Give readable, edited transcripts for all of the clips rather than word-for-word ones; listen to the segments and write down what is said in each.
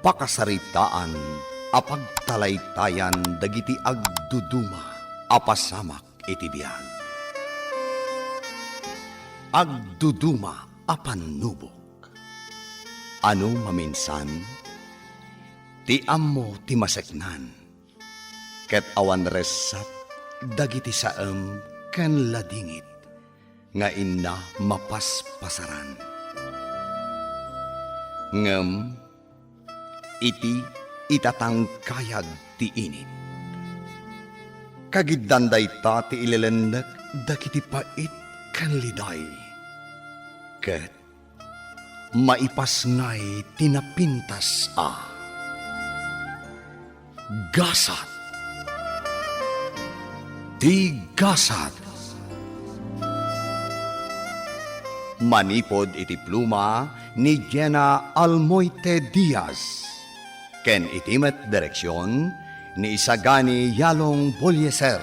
pakasaritaan apagtalaytayan dagiti agduduma apasamak iti biag. Agduduma apanubok. Ano maminsan? Ti ammo ti maseknan. Ket awan resat dagiti saem ken ladingit nga inna mapaspasaran. Ngem iti itatangkayag ti init. Kagiddan dayta ti ilelenek dagiti pait ken liday. Ket maipas ngay tinapintas gasat. Ti gasat. Manipod iti pluma ni Jenna Almoite Diaz. Ken itimet direksyon ni Isagani Yalong Bolyeser.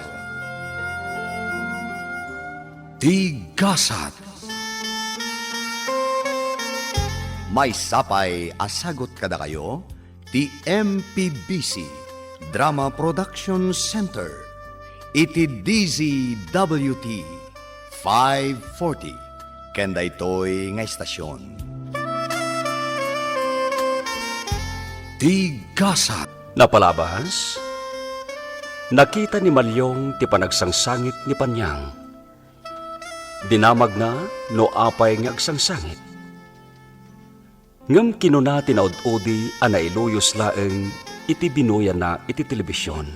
Ti gasat. May sapay asagot kada kayo ti MPBC Drama Production Center iti DZWT 540 ken daytoy nga istasyon. Ti gasat. Napalabas, nakita ni Malyong ti panagsangsangit ni Panyang. Dinamag na no apay nga agsangsangit. Ngem kinuna tinaud-udi a nailuyos laeng iti binuyan na iti telebisyon.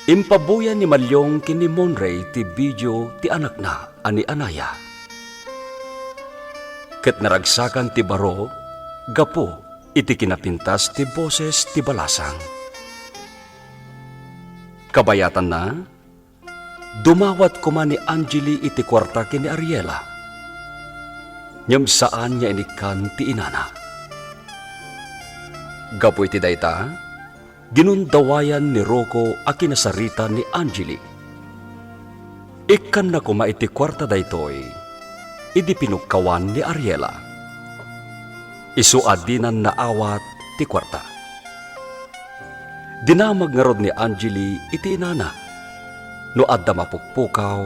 Impabuyan ni Malyong kini Monray ti video ti anak na ani Anaya. Ket naragsakan ti baro, gapo iti kinapintas ti boses ti balasang. Kabayatan na, dumawat kuma ni Angeli iti kwarta kini Ariela. Nyam saan niya inikan ti inana. Gapo iti dayta, ginundawayan ni Rocco a kinasarita ni Angeli. Ikan na kuma iti kwarta daytoy, idi pinugkawan ni Ariela. Isuadinan na awat ti kwarta. Dinamag nga rod ni Angeli iti inana, no adda mapukpukaw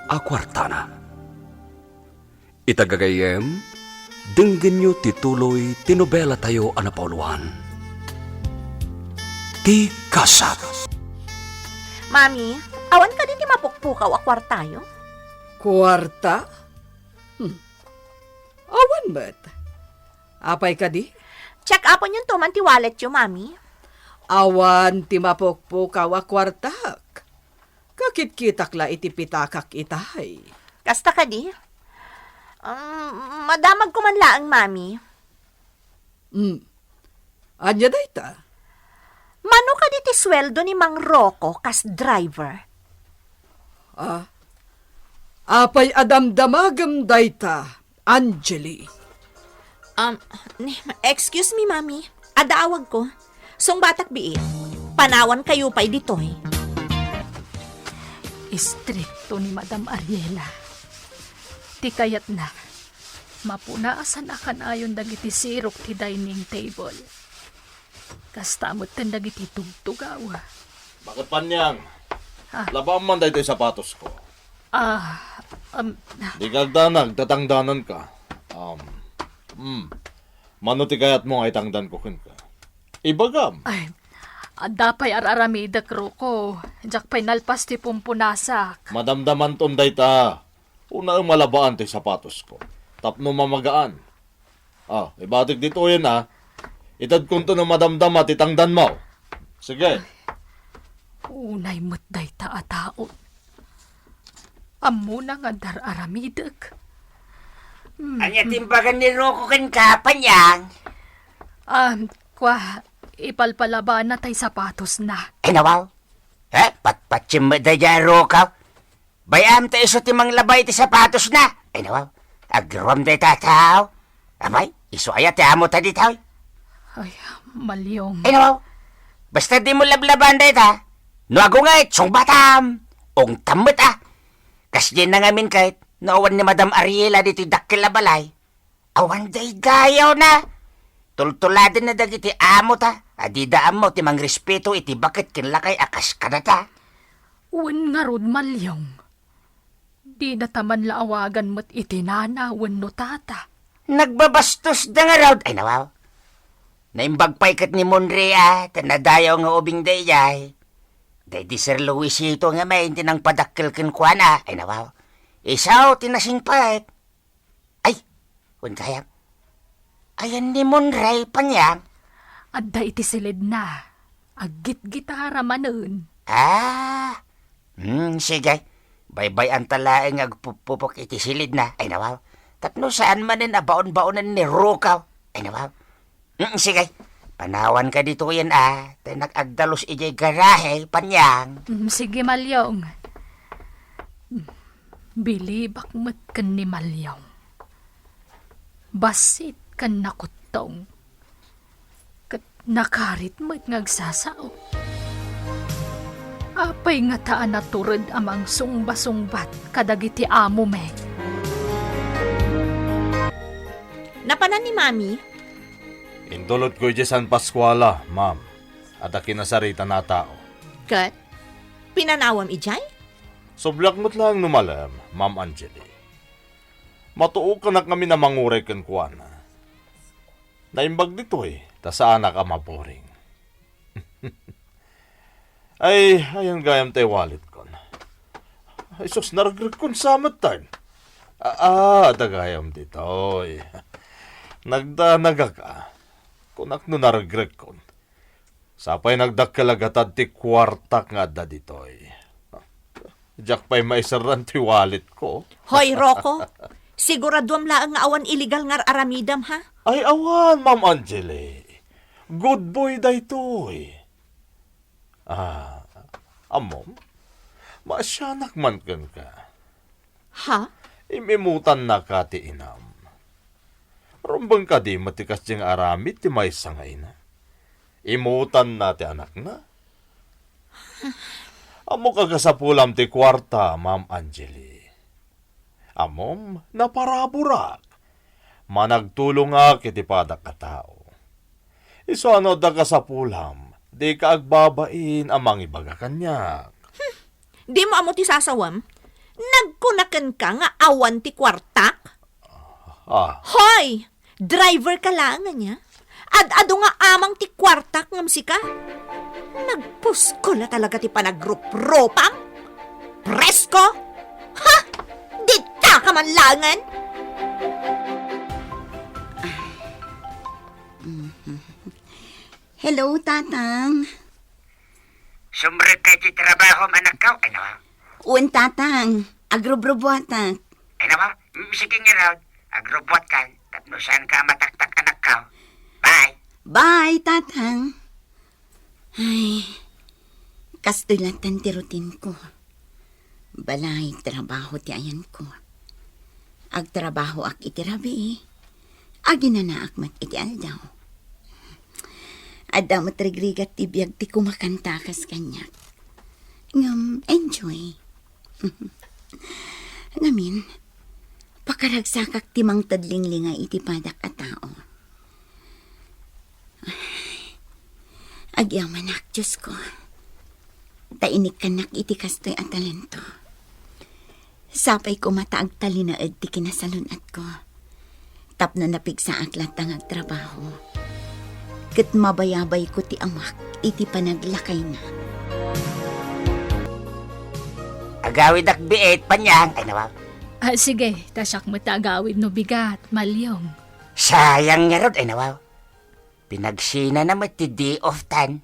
a kwarta na. Itagagayem, dinggin nyo tituloy tinobela tayo anapauluan. Ti gasat. Mami, awan ka din ti mapukpukaw a kwartayo? Kwarta? Awan ba't? Apay ka di? Check upon yung tuman ti wallet yo, Mami. Awan ti mapukpukaw a kwartak. Kakit-kitak la iti pitakak itay. Kasta ka di? Madamag ko man laang, Mami. Anya dayta? Mano ka di ti sweldo ni Mang Rocco kas driver? Apay adamdamagam dayta, Angeli. Excuse me, Mami. Adaawag ko. Song batak biit. Panawan kayo pa'y ditoy. Istrikto ni Madam Ariela. Ti kayat na, mapunaasan akan ayon dagiti sirok ti dining table. Kastamot ten dagiti tugtugaw. Bakit Panyang? Labang man dahito yung sapatos ko. Di kagdanag, tatangdanan ka. Mano ti kayat mo ay tangdan ko kin ka. Ibagam. Ay, dapay araramidak Rocco. Jak pay nalpas ti pumpunasak. Madamdaman ton dayta. Una ang malabaan ti sapatos ko. Tapno mamagaan. Ibatik dito yan Itad kung to na madamdama ti tangdan mo. Sige. Unay mo't dayta a taon. Amo na nga dararamidak. Anya timbagan ni Rocco ken ka, Panyang? Ipalpalaba na tay sapatos na. Nawaw? Patpatsim mo daya, Rocco? Bayam tayo sa timang labay ti sapatos na. Nawaw? Agrom day tataw. Abay, iso ayat amo ta ditaw. Ay, Malyong. Nawaw? Basta di mo lablaban day ta. No ako nga song batam. Ong tamot Kas din na ngamin kahit naawan ni Madam Ariela dito dakil na balay. Awan day gayaw na. Tultuladan na dagiti amo ta. Adi daan mo ti mang respeto iti bakit kinlakay akas ka na ta. Wen nga rod Malyong. Di na taman laawagan mo't itinana wenno tata. Nagbabastos da nga raw. Ay nawaw. Naimbagpay kat ni Monrea. Tanadayaw nga ubing dayay. Day di Sir Luisito nga may hindi nang padakil kinkwana. Ay nawaw. Isaw tinasing pait. Ay, wen kaya. Ayan ni Monray panyang. Adda iti silid na. Agit-gitara manun. Sige. Bye-bye ang talaeng agpupupok iti silid na. Ay nawaw. Tapno saan manin abaon-baonan ni Rukaw. Ay nawaw. Sige. Panawan ka dito yan Nag-agdalos ijay garahe, panyang. Sige, Malyong. Bilibak mo't kan ni Malyong. Basit kan nakutong. Kat nakarit mo't ngagsasao. Apay nga taan na turod amang sungba-sungbat kadagiti amo me. Napanan ni Mami? Indulot ko iti San Pascuala, ma'am. At kinasarita na tao. Kat? Pinanawam ijay? Soblak mo't lang numalam, Ma'am Angeli. Matuo ka na kami na manguray kan kuwana. Naimbag dito ta saan ka maboring. Ay, ayan gayam tayo wallet kon. Ay, sus, naragrig kon samat tan. Dagayam dito, Nagdanaga ka. Kunak no naragrig kon. Sapay nagdakalagatad ti kwartak nga da dito, Diyak pa'y maisaran ti wallet ko. Hoy, Rocco. Siguraduam laang nga awan illegal ngar aramidam, ha? Ay, awan, Ma'am Angeli. Good boy da ito, Amom, maasyanak man kan ka. Ha? Imimutan na ka ti inam. Rumbang ka di matikas diyang aramid ti may sangay na. Imutan na ti anak na. Amo kagasapulam ti kwarta, Ma'am Angeli. Amom, naparaburak. Managtulong nga kiti padak ka tao. Iso ano da kasapulam, di ka agbabain amang ibaga kanyak. Di mo amo ti sasawam? Nagkunakan ka nga awan ti kwartak? Hoy! Driver ka lang niya? Ad-ado nga amang ti kwartak ngam sika? Nagpusko na talaga ti panagrup-ropang? Presko? Ha? Dita ka man langan? Hello, Tatang. Sumrek kay ti trabaho anak ka. Ay nawa. Un, Tatang. Agrobrobuatak. Ay nawa. Sige nga raw. Agrobot ka. Tapno saan ka mataktak anak ka. Bye. Bye, Tatang. Ay, kastulatan ti rutin ko. Balay trabaho ti ayan ko. Agtrabaho ak iti rabi. Aginanaak mat iti aldaw. Ada matrigrigat ti biyag ti kumakantakas kanyak. Ngam, enjoy. Ngamin, pakaragsakak ti mang tadlinglingay iti padak a tao. Agyaman ak, Diyos ko. Tainik kanak iti kastoy at talento. Sapay ko mataag talinaad ti kinasalunat ko. Tapno napigsa ak latang agtrabaho. Kat mabayabay ko ti amak, iti panaglakay na. Agawid ak biit, panyang. Ay nawa. Sige, tasyak mo tagawid no bigat, Malyong. Sayang nga rod. Ay nawa. Pinagsina na ti day of tan.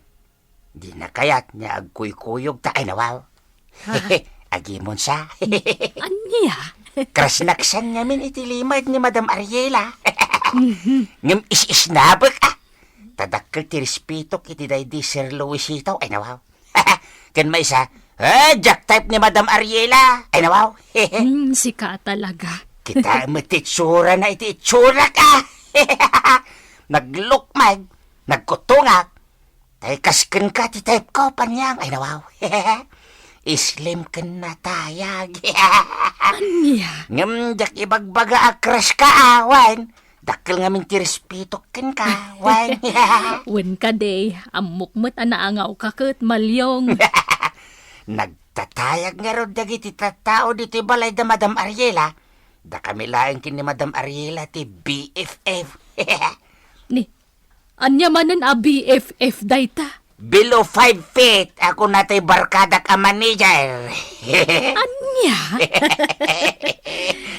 Di na kayat niya agkuy-kuyog ta. Ay nawa. Agimon sa. Anya? Krasnaksan ngamin iti limad ni Madam Ariela. Ngam is-isnabag Tadakkel ti respeto kiti day di Sir Luisito. Ay nawaw. Kan may isa, Jack type ni Madam Ariela. Ay nawaw. Sika talaga. Kita matitsura na iti itsura ka. Naglukmag, nagkutungak. Tay kasken ka ti type ko, panyang. Ay nawaw. Islim ka na tayag. Anya? Ngam jak ibagbaga akras ka awan. Dakkel nga min tirespeto ken ka. Why? Wen ka day, amok mo't anaangaw ka ket malyong. Nagtatayag nga ro dagiti tattao dito balay da Madam Ariela. Da kami laeng kin ni Madam Ariela ti BFF. Ni, anya manen a BFF dayta. Below 5 feet, ako natay barkadak a manager. Anya?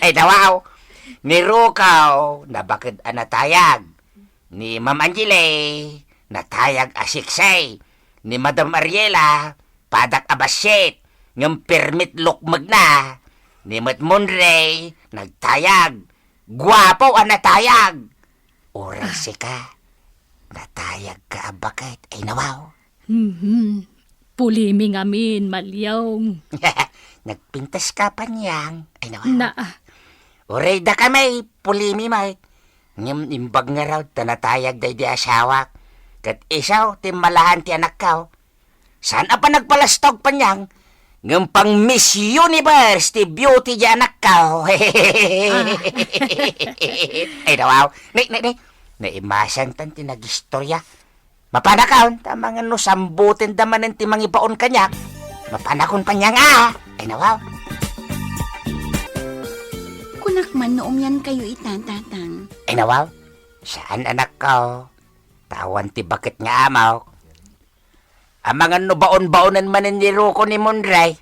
Ay dawaw, ni Rukaw, nabakid a natayag. Ni Ma'am Angele, natayag a siksay. Ni Madam Ariela, padak a basyet. Ng permit lukmag na. Ni Mat Monray, nagtayag. Gwapo a natayag. Oray ka. Natayag ka bakit? Ay nawaw. Pulimi ngamin, malyong. Nagpintas ka pa niyang. Ay nawaw. Na, Oray da kami, pulimi may. Ngam imbag nga raw, tanatayag day di asawak. Kat isaw, timalahan ti anak ka. Saan pa nagpalastog pa niyang? Ngam pang Miss Universe, ti beauty di anak ka. Ay dawaw. Naimasan tan ti nagistorya. Mapanakaon, tamang ano, sambutin damanan ti mangibaon kanya. Mapanakon pa niya nga. Ay nawaw. Kunak man noong yan kayo itatang. Ay nawaw, saan anak ko? Tawan ti bakit nga amaw. Amang ano baon-baonan manin ni Ruko ni Monray.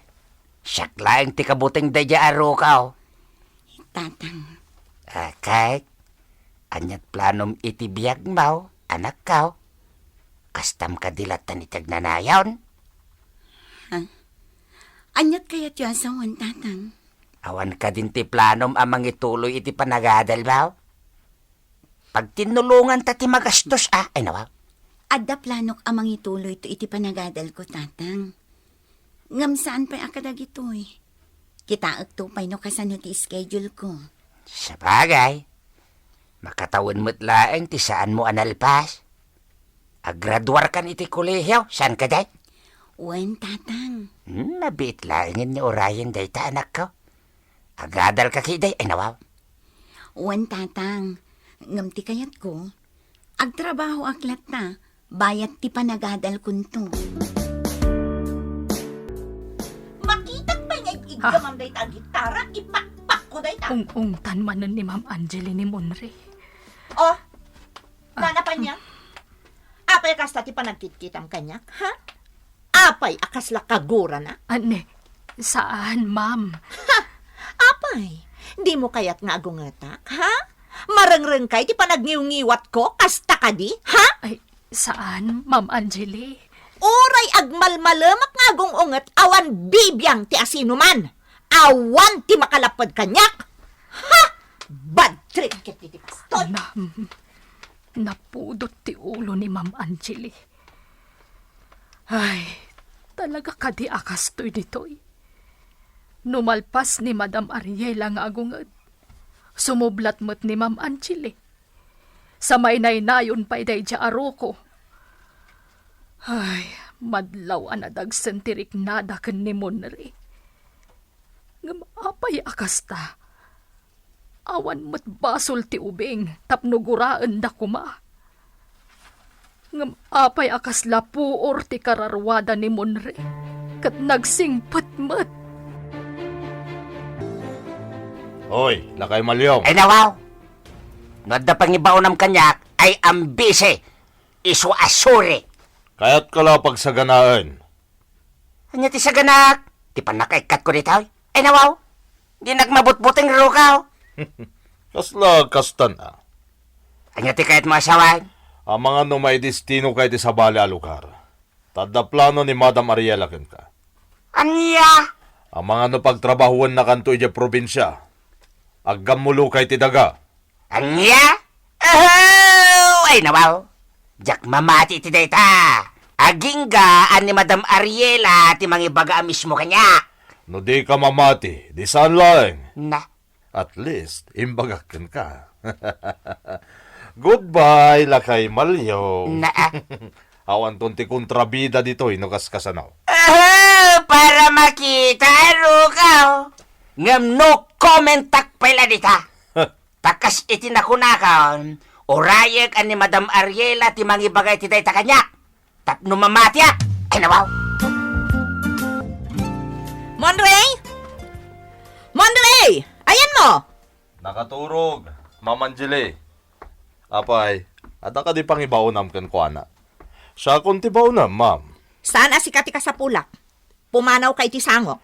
Siyak lang ti kabuting dadya aro ka. Tatang, Kahit, anyat planom itibiyag maw, anak ka. Kastam kadilatan itag nanayon. anyat kayat yung asawan, tatang. Awan ka din ti planom amang ituloy iti panagadal maw. Pag tinulungan ta ti magastos ay nawaw. Adda planok amang ituloy to iti panagadal ko, tatang. Ngam saan pa akadag ito'y? Kita agtupay no kasano ti schedule ko. Sa bagay, makatawan mo't laeng ti saan mo analpas. Agraduar kan iti kolehiyo, saan ka day? Wen, tatang. Nabiit laengin ni Orion day ta anak ko. Agadal ka kiday, ay nawaw. Wen, tatang. Ngam ti kayat ko. Agtrabaho aklat na. Bayat ti panagadal kunto. Makitak pa nga igamam day ta gitara. Ipakpak ko day ta. ung-ungtan manen ni Ma'am Angeli ni Monray. Oh, nanapan niya? Apay akas ti panagkitkitam kanya, ha? Apay akas la kagura na? Ane, saan, ma'am? Apay, di mo kayat nga agungatak, ha? Marangrang kay ti panagniw-ngiwat ko, kasta ka di, ha? Ay, saan, Ma'am Angeli? Uray agmalmalamak nga agungungat awan bibiyang ti asino man. Awan ti makalapad kanyak. Ha? Bad trip kit ti pastoy. Napudot ti ulo ni Ma'am Angeli. Ay, talaga kadi akas to'y dito'y. Numalpas ni Madam Ariela nga agungad. Sumublat mo't ni Ma'am Angeli. Sa may nayon pa'y day dya aroko. Ay, madlaw anadag sentirik nada ken ni Monre. Ngam apay akas ta. Awan mo't basol ti ubing, tapno guraan da kuma. Ngam apay akas lapuor ti kararwada ni Monre, kat nagsingpet mat. Hoy, lakay malyong. Ay nawaw. Nada pangibaon ng kanyak ay ambise. Isu asure. Kaya't kala pagsaganaan. Anya ti saganak. Ti panakaikat ko dito. Ay nawaw. Di nagmabutbuting rukaw. Kasla kastan Anya ti kayat mo asawan. Ang mga no may destino kay ti sabali a lugar. Tadda plano ni Madam Ariela ken ka. Anya. Ang mga no pagtrabahuan na kanto iti probinsya. Aggamulo kay ti daga. Anya. Oh, ay nawaw. Jak mamati ti data. Agingga ani Madam Ariela ti mangibaga mismo kanya. No di ka mamati, di saan lang. Na. At least, imbagakin ka. Goodbye, lakay malyong. Na. Awan ton ti kontrabida dito, inukas kasanaw. Para makita rukaw. Ngam no comment tak pala dita. Takas iti nakunakaon, orayek ani Madam Ariela ti mangibagay ti dayta kanya. Tapno mamatya, ay nawaw. Monray! Monray! Ayan mo! Nakaturog, Ma'am Angeli. Apay, ada ka di pang ibaunam kan kuana. Siya kung tibaunam, ma'am. Saan asikati ka sa pulak? Pumanaw kay ti sangok.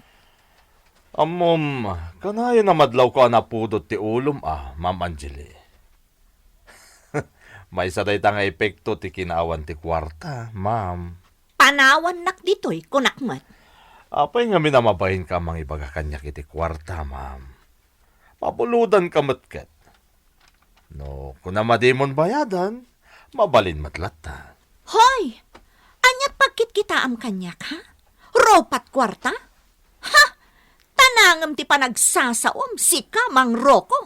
Amom, kanayo na madlaw ko anapudot ti ulom Ma'am Angeli. May saday nga epekto ti kinaawan ti kwarta, ma'am. Panawan nak dito'y kunakmat. Apay nga minamabahin ka mang ibaga kanya kiti kwarta, ma'am. Papuludan ka matket. No, kung namadimon bayadan, mabalin matlata. Hoy! Anyat pagkit kita am kanyak, ha? Ropat kwarta? Ha? Tanangam ti panagsasaom, sika mang roko.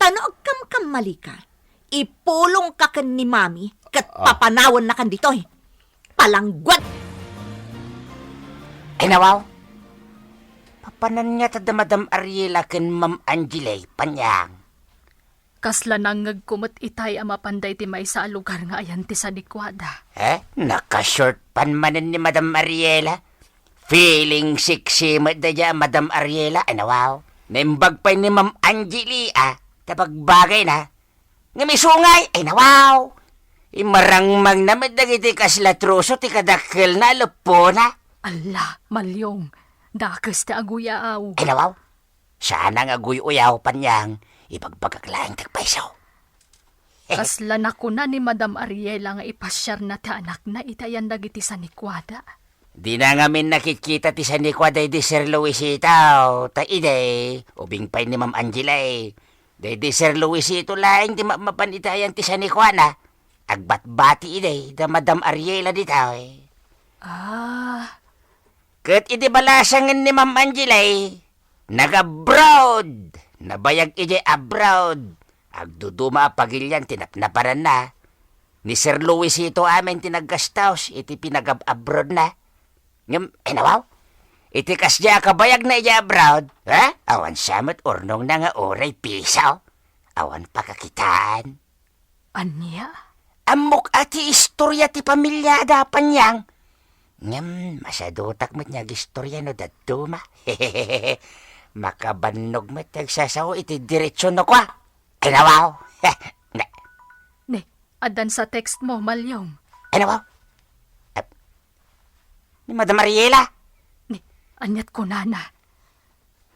Tanog kam malika. Ipulong ka ken ni mami, kat papanawan na kan ditoy. Palangguat! Ay nawaw. Papanan niya ta Madam Ariela ken Ma'am Angeli panyang. Kasla nang ngagkumot itay ama panday ti may sa lugar nga ayan ti sa dikwada. Naka-short pan manen ni Madam Ariela. Feeling sexy mo da Madam Ariela. Ay nawaw. Naimbag pa ni Ma'am Angeli tapagbagay na. Nga may sungay. Ay nawaw. Imarangmang naman dagiti kaslatroso ti kadakkel na lupo na. Ala, malyong. Dakas ti aguyaaw. Ay nawaw. Sana nga aguy-uyaw panyang. Ipagpagkakalaing tagpaisaw. Kasla na ko na ni Madam Ariela nga ipasyar na ti anak na itayan dagiti sa nikwada. Di na ngamin nakikita ti sa nikwada di Sir Luisito. Ta ide, ubing pay ni Ma'am Angela di Sir Luisito laing di mapanitayan ti sa nikwada. Agbat-bati ide, da Madam Ariela di tao Kat ide balasangan ni Ma'am Angela nag-abroad. Nabayag ije abroad. Agduduma pagilyan tinapnaparan na. Ni Sir Luisito amin tinaggastaws iti pinag-abroad na. Ngam, nawaw? Iti kasya kabayag na ije abroad. Awan samot urnong na nga oray pisaw. Awan pakakitaan. Anya? Amok ati istorya ti pamilya dapan yang. Ngam, masadotak mo't niyag istorya no daduma. Hehehehe. Makabanog mo tagsasaw iti diretsyon no kwa. Ay nawaw. Ne, adan sa text mo, malyong. Ay nawaw. Ni Madam Ariela. Ne, anyat ko nana.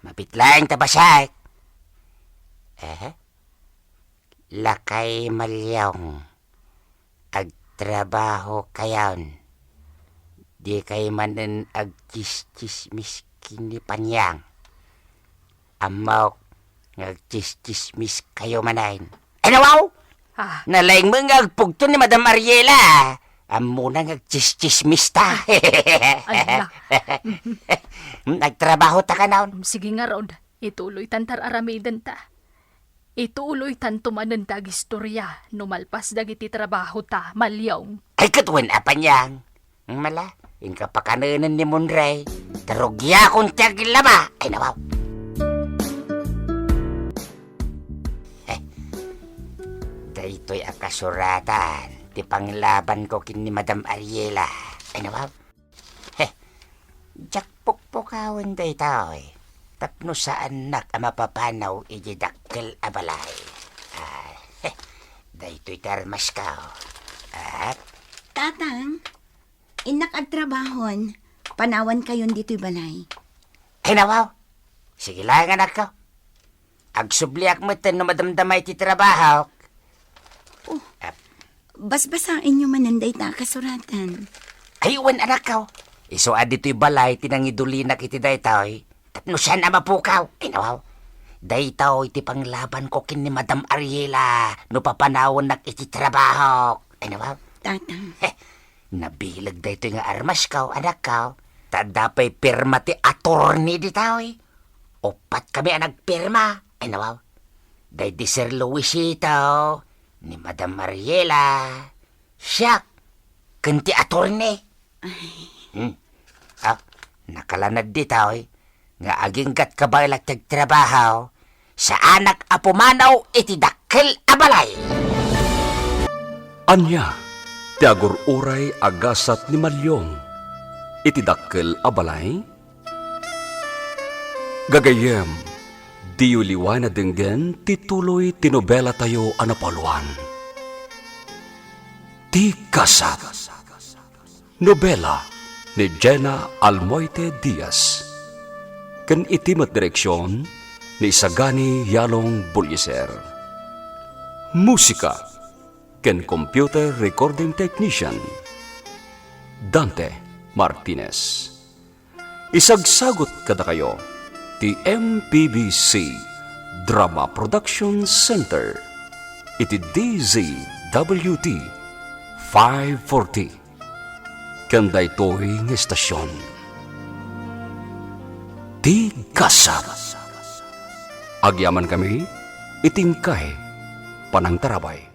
Mapitlaing tabasay. Lakay malyong. Agtrabaho kayon. Di kay manen agchis-chismis kini panyang. Amok, nagchis-chismis kayo manayin. Ay nawaw! Nalaing mo ngagpugto ni Madam Ariela. Amo na nagchis-chismis ta. Ala. Nagtrabaho ta ka naon. Sige nga Rod, ituloy tan tararamidan ta. Ituloy tan tumanan tag istorya, numalpas dagiti trabaho ta, malyong. Ay katuan apanyang. Mala, ingka pakananan ni Monray. Tarugya kong taglama. Ay nawaw. Ito'y akasuratan. Ti panglaban ko kin ni Madam Ariela. Ay nawaw. Jakpok-pokawan day tao Tapno sa anak ang mapapanaw ijidakkel abalay. Dayto'y tarmas ka. At? Tatang, inak agtrabahon. Panawan kayon dito'y balay. Ay nawaw. Sige lang anak ko. Agsubliak mo no madamdamay ti trabaho. Basbasain nyo mananday ta kasuratan. Aywan anak ko. Iso adito'y balay tinangidulinak iti daytoy. Tapno siya na mapukaw. Ay nawaw. Daytoy iti panglaban ko kin ni Madam Ariela. No papanawon nak iti trabaho. Ay nawaw. Tatang. Nabilag daytoy nga armas kaw anak kaw. Tadapay pirma ti attorney ditoy. Opat kami ang nagpirma. Ay nawaw. Day di Sir Luisito. Ni Madam Ariela. Siya. Kanti attorney. Nakalanad dito Nga aging kat kabaylat tagtrabaho. sa anak apumanaw iti dakkel abalay. Anya, ti agur-uray agasat ni Malyong, iti dakkel abalay? Gagayem, di uliwan na dinggen tituloy tinobela tayo anapaluan. Ti Kasat. Nobela ni Jenna Almoite Diaz. Ken itimat direksyon ni Isagani Yalong Bulyeser. Musika ken computer recording technician Dante Martinez. Isagsagot kada kayo ti MPBC Drama Production Center iti DZWT 540 kanday to'y ng estasyon. Ti Kasat. Agyaman kami, itingkay, panangtarabay.